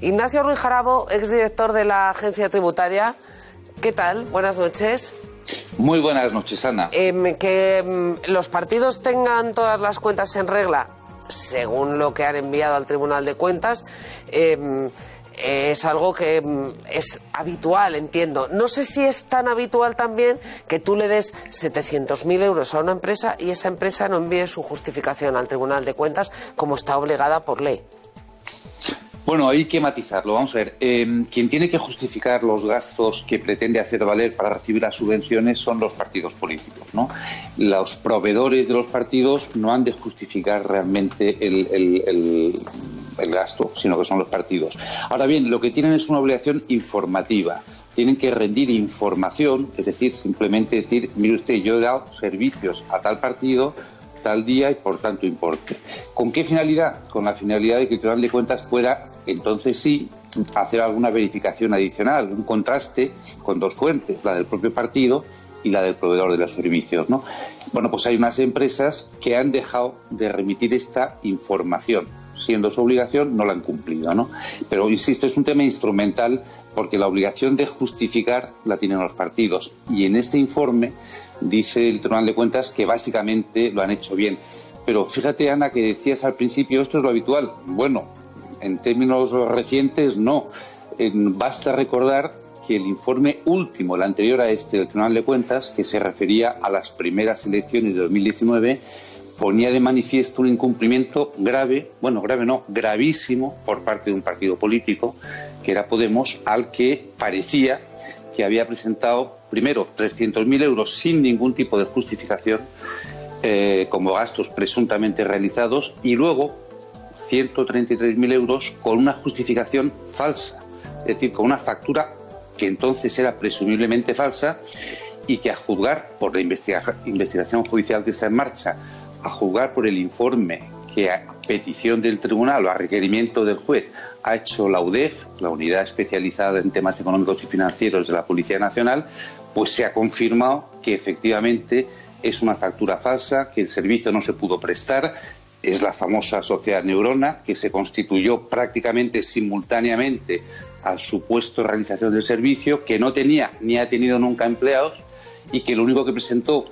Ignacio Ruiz Jarabo, exdirector de la Agencia Tributaria. ¿Qué tal? Buenas noches. Muy buenas noches, Ana. Que los partidos tengan todas las cuentas en regla, según lo que han enviado al Tribunal de Cuentas, es algo que es habitual, entiendo. No sé si es tan habitual también que tú le des 700.000 euros a una empresa y esa empresa no envíe su justificación al Tribunal de Cuentas como está obligada por ley. Bueno, hay que matizarlo. Vamos a ver. Quien tiene que justificar los gastos que pretende hacer valer para recibir las subvenciones son los partidos políticos, ¿no? Los proveedores de los partidos no han de justificar realmente el gasto, sino que son los partidos. Ahora bien, lo que tienen es una obligación informativa. Tienen que rendir información, es decir, simplemente decir, mire usted, yo he dado servicios a tal partido tal día y por tanto importe. ¿Con qué finalidad? Con la finalidad de que el Tribunal de Cuentas pueda, entonces sí, hacer alguna verificación adicional, un contraste con dos fuentes, la del propio partido y la del proveedor de los servicios, ¿no? Bueno, pues hay unas empresas que han dejado de remitir esta información. Siendo su obligación, no la han cumplido, ¿no? Pero, insisto, es un tema instrumental porque la obligación de justificar la tienen los partidos. Y en este informe dice el Tribunal de Cuentas que básicamente lo han hecho bien. Pero fíjate, Ana, que decías al principio, esto es lo habitual. Bueno, en términos recientes, no. Basta recordar que el informe último, el anterior a este del Tribunal de Cuentas, que se refería a las primeras elecciones de 2019, ponía de manifiesto un incumplimiento gravísimo por parte de un partido político, que era Podemos, al que parecía que había presentado primero 300.000 euros sin ningún tipo de justificación como gastos presuntamente realizados y luego 133.000 euros con una justificación falsa, es decir, con una factura que entonces era presumiblemente falsa y que, a juzgar por la investigación judicial que está en marcha, a juzgar por el informe que a petición del tribunal o a requerimiento del juez ha hecho la UDEF, la Unidad Especializada en Temas Económicos y Financieros de la Policía Nacional, pues se ha confirmado que efectivamente es una factura falsa, que el servicio no se pudo prestar. Es la famosa Sociedad Neurona, que se constituyó prácticamente simultáneamente al supuesto realización del servicio, que no tenía ni ha tenido nunca empleados y que lo único que presentó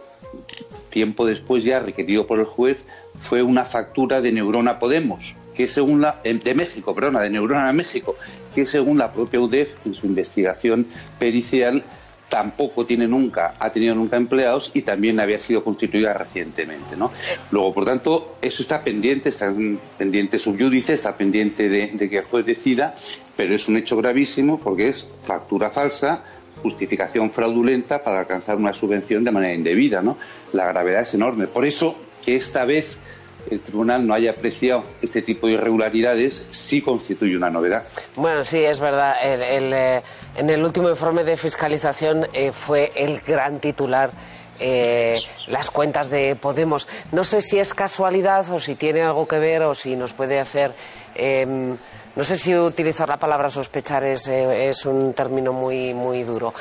tiempo después, ya requerido por el juez, fue una factura de Neurona Podemos, que según de Neurona México, que según la propia UDEF, en su investigación pericial, tampoco ha tenido nunca empleados y también había sido constituida recientemente, ¿no? Luego, por tanto, eso está pendiente sub iudice, está pendiente de que el juez decida, pero es un hecho gravísimo porque es factura falsa, justificación fraudulenta para alcanzar una subvención de manera indebida, ¿no? La gravedad es enorme. Por eso que esta vez el tribunal no haya apreciado este tipo de irregularidades sí constituye una novedad. Bueno, sí, es verdad. En el último informe de fiscalización fue el gran titular las cuentas de Podemos. No sé si es casualidad o si tiene algo que ver o si nos puede hacer... no sé si utilizar la palabra sospechar es un término muy duro.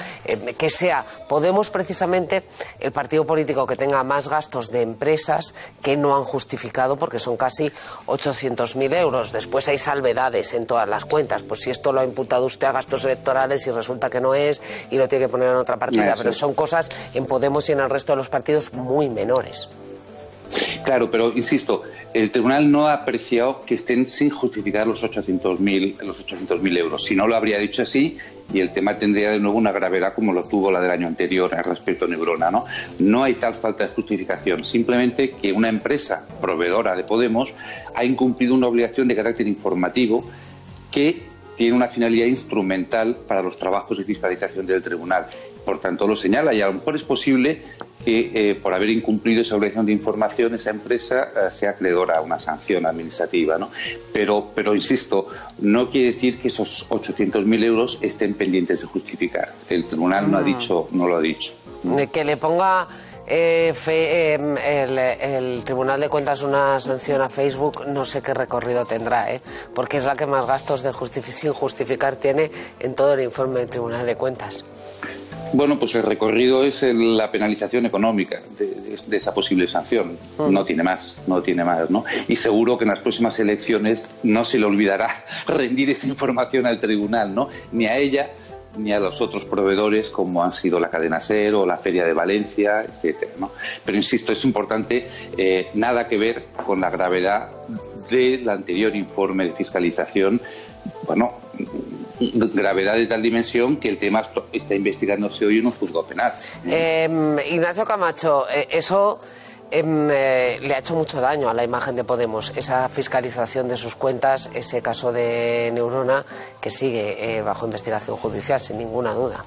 Que sea Podemos precisamente el partido político que tenga más gastos de empresas que no han justificado, porque son casi 800.000 euros. Después hay salvedades en todas las cuentas. Pues si esto lo ha imputado usted a gastos electorales y resulta que no es y lo tiene que poner en otra partida. Pero son cosas en Podemos y en el resto de los partidos muy menores. Claro, pero insisto, el tribunal no ha apreciado que estén sin justificar los 800.000 euros. Si no, lo habría dicho así y el tema tendría de nuevo una gravedad como lo tuvo la del año anterior respecto a Neurona, ¿no? No hay tal falta de justificación, simplemente que una empresa proveedora de Podemos ha incumplido una obligación de carácter informativo que tiene una finalidad instrumental para los trabajos de fiscalización del tribunal. Por tanto, lo señala y a lo mejor es posible que por haber incumplido esa obligación de información esa empresa sea acreedora a una sanción administrativa, ¿no? Pero insisto, no quiere decir que esos 800.000 euros estén pendientes de justificar. El tribunal no lo ha dicho. Que le ponga el Tribunal de Cuentas una sanción a Facebook, no sé qué recorrido tendrá, porque es la que más gastos sin justificar tiene en todo el informe del Tribunal de Cuentas. Bueno, pues el recorrido es la penalización económica de esa posible sanción. No tiene más, ¿no? Y seguro que en las próximas elecciones no se le olvidará rendir esa información al tribunal, ¿no? Ni a ella ni a los otros proveedores como han sido la cadena SER o la Feria de Valencia, etcétera, ¿no? Pero insisto, es importante, nada que ver con la gravedad del anterior informe de fiscalización. Bueno, gravedad de tal dimensión que el tema está investigándose hoy en un juzgado penal. Ignacio Camacho, eso le ha hecho mucho daño a la imagen de Podemos, esa fiscalización de sus cuentas, ese caso de Neurona que sigue bajo investigación judicial, sin ninguna duda.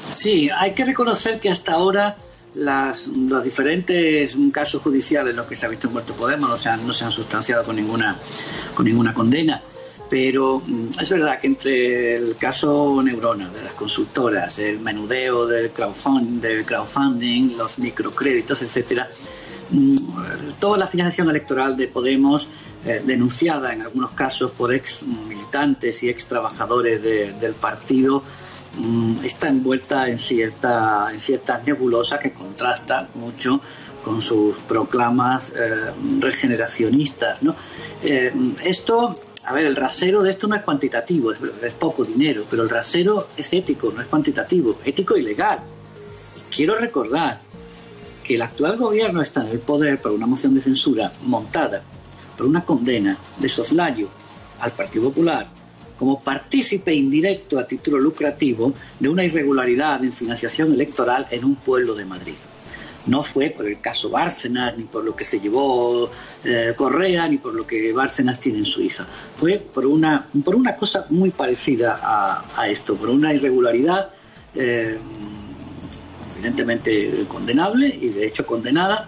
Sí, hay que reconocer que hasta ahora los diferentes casos judiciales en los que se ha visto muerto Podemos no se han sustanciado con ninguna condena. Pero es verdad que entre el caso Neurona, de las consultoras, el menudeo del crowdfunding, los microcréditos, etcétera, toda la financiación electoral de Podemos, denunciada en algunos casos por ex militantes y ex trabajadores del partido, está envuelta en ciertas nebulosas que contrastan mucho con sus proclamas regeneracionistas, ¿no? A ver, el rasero de esto no es cuantitativo, es poco dinero, pero el rasero es ético, no es cuantitativo, ético y legal. Y quiero recordar que el actual gobierno está en el poder por una moción de censura montada por una condena de soslayo al Partido Popular como partícipe indirecto a título lucrativo de una irregularidad en financiación electoral en un pueblo de Madrid. No fue por el caso Bárcenas, ni por lo que se llevó Correa, ni por lo que Bárcenas tiene en Suiza. Fue por una cosa muy parecida a esto, por una irregularidad evidentemente condenable y de hecho condenada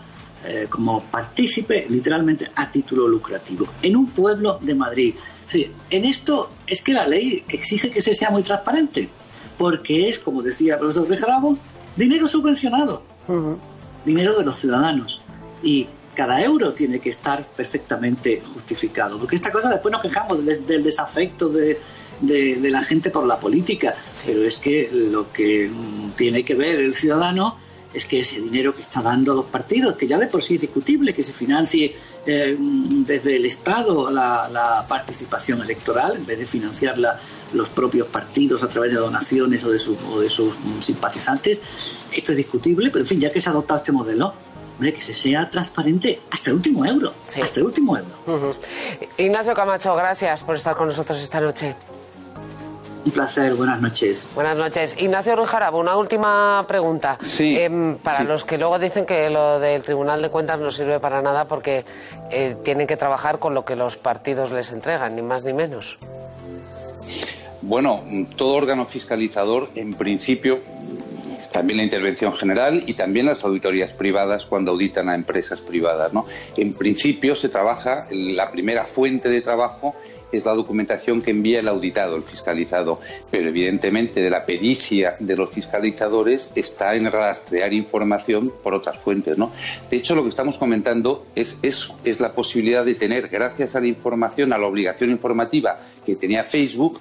como partícipe literalmente a título lucrativo en un pueblo de Madrid. Sí, en esto es que la ley exige que se sea muy transparente, porque es, como decía el profesor Bejarabo, dinero subvencionado. Dinero de los ciudadanos, y cada euro tiene que estar perfectamente justificado, porque esta cosa después nos quejamos del desafecto de la gente por la política, sí. Pero es que lo que tiene que ver el ciudadano es que ese dinero que está dando a los partidos, que ya de por sí es discutible que se financie desde el Estado la participación electoral en vez de financiarla los propios partidos a través de donaciones o de sus simpatizantes. Esto es discutible, pero en fin, ya que se ha adoptado este modelo, hombre, que se sea transparente hasta el último euro, sí. Hasta el último euro. Ignacio Camacho, gracias por estar con nosotros esta noche. Un placer, buenas noches. Buenas noches. Ignacio Ruiz Jarabo, una última pregunta. Sí, para los que luego dicen que lo del Tribunal de Cuentas no sirve para nada porque tienen que trabajar con lo que los partidos les entregan, ni más ni menos. Bueno, todo órgano fiscalizador, en principio, también la intervención general y también las auditorías privadas cuando auditan a empresas privadas, ¿no? En principio se trabaja, la primera fuente de trabajo es la documentación que envía el auditado, el fiscalizado, pero evidentemente de la pericia de los fiscalizadores está en rastrear información por otras fuentes, ¿no? De hecho, lo que estamos comentando es la posibilidad de tener, gracias a la información, a la obligación informativa que tenía Facebook,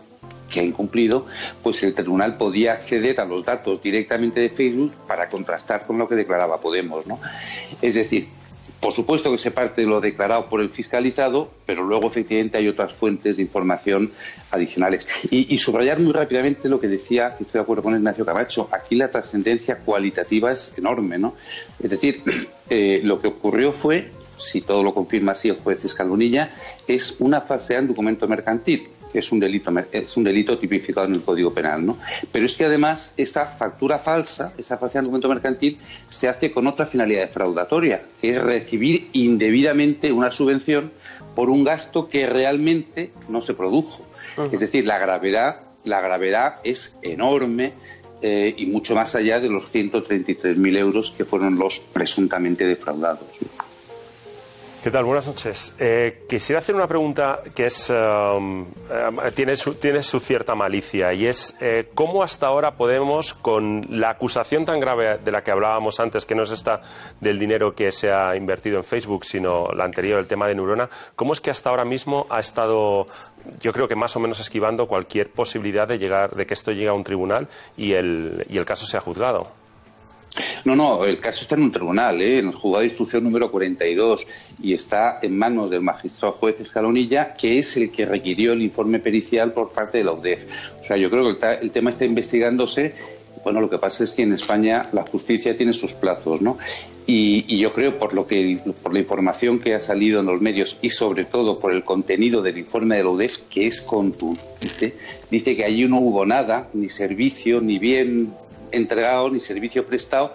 que ha incumplido, pues el tribunal podía acceder a los datos directamente de Facebook para contrastar con lo que declaraba Podemos, ¿no? Es decir, por supuesto que se parte de lo declarado por el fiscalizado, pero luego efectivamente hay otras fuentes de información adicionales. Y subrayar muy rápidamente lo que decía, que estoy de acuerdo con Ignacio Camacho, aquí la trascendencia cualitativa es enorme, ¿no? Es decir, lo que ocurrió fue, si todo lo confirma así el juez Escalonilla, es una falsedad en documento mercantil, que es un delito tipificado en el Código Penal, ¿no? Pero es que además esta factura falsa, esa falsedad en documento mercantil, se hace con otra finalidad defraudatoria, que es recibir indebidamente una subvención por un gasto que realmente no se produjo. Es decir, la gravedad es enorme y mucho más allá de los 133.000 euros que fueron los presuntamente defraudados. ¿Qué tal? Buenas noches. Quisiera hacer una pregunta que es tiene su cierta malicia, y es ¿cómo hasta ahora Podemos, con la acusación tan grave de la que hablábamos antes, que no es esta del dinero que se ha invertido en Facebook, sino la anterior, el tema de Neurona, cómo es que hasta ahora mismo ha estado yo creo que más o menos esquivando cualquier posibilidad de que esto llegue a un tribunal y el caso sea juzgado. No, el caso está en un tribunal, en el juzgado de instrucción número 42, y está en manos del magistrado juez Escalonilla, que es el que requirió el informe pericial por parte de la UDEF. O sea, yo creo que el tema está investigándose. Bueno, lo que pasa es que en España la justicia tiene sus plazos, ¿no? Y yo creo, por la información que ha salido en los medios y sobre todo por el contenido del informe de la UDEF, que es contundente, dice que allí no hubo nada, ni servicio, ni bien entregado, ni servicio prestado,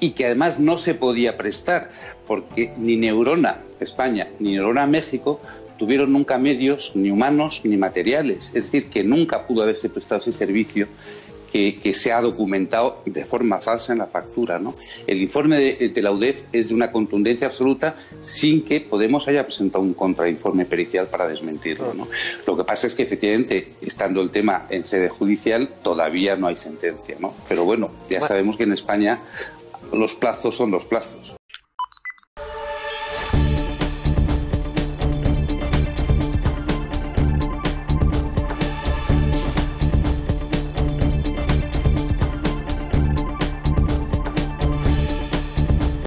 y que además no se podía prestar, porque ni Neurona España ni Neurona México tuvieron nunca medios, ni humanos, ni materiales. Es decir, que nunca pudo haberse prestado ese servicio que se ha documentado de forma falsa en la factura, ¿no? El informe de la UDEF es de una contundencia absoluta, sin que Podemos haya presentado un contrainforme pericial para desmentirlo, ¿no? Lo que pasa es que, efectivamente, estando el tema en sede judicial, todavía no hay sentencia, ¿no? Pero bueno, ya sabemos que en España los plazos son los plazos.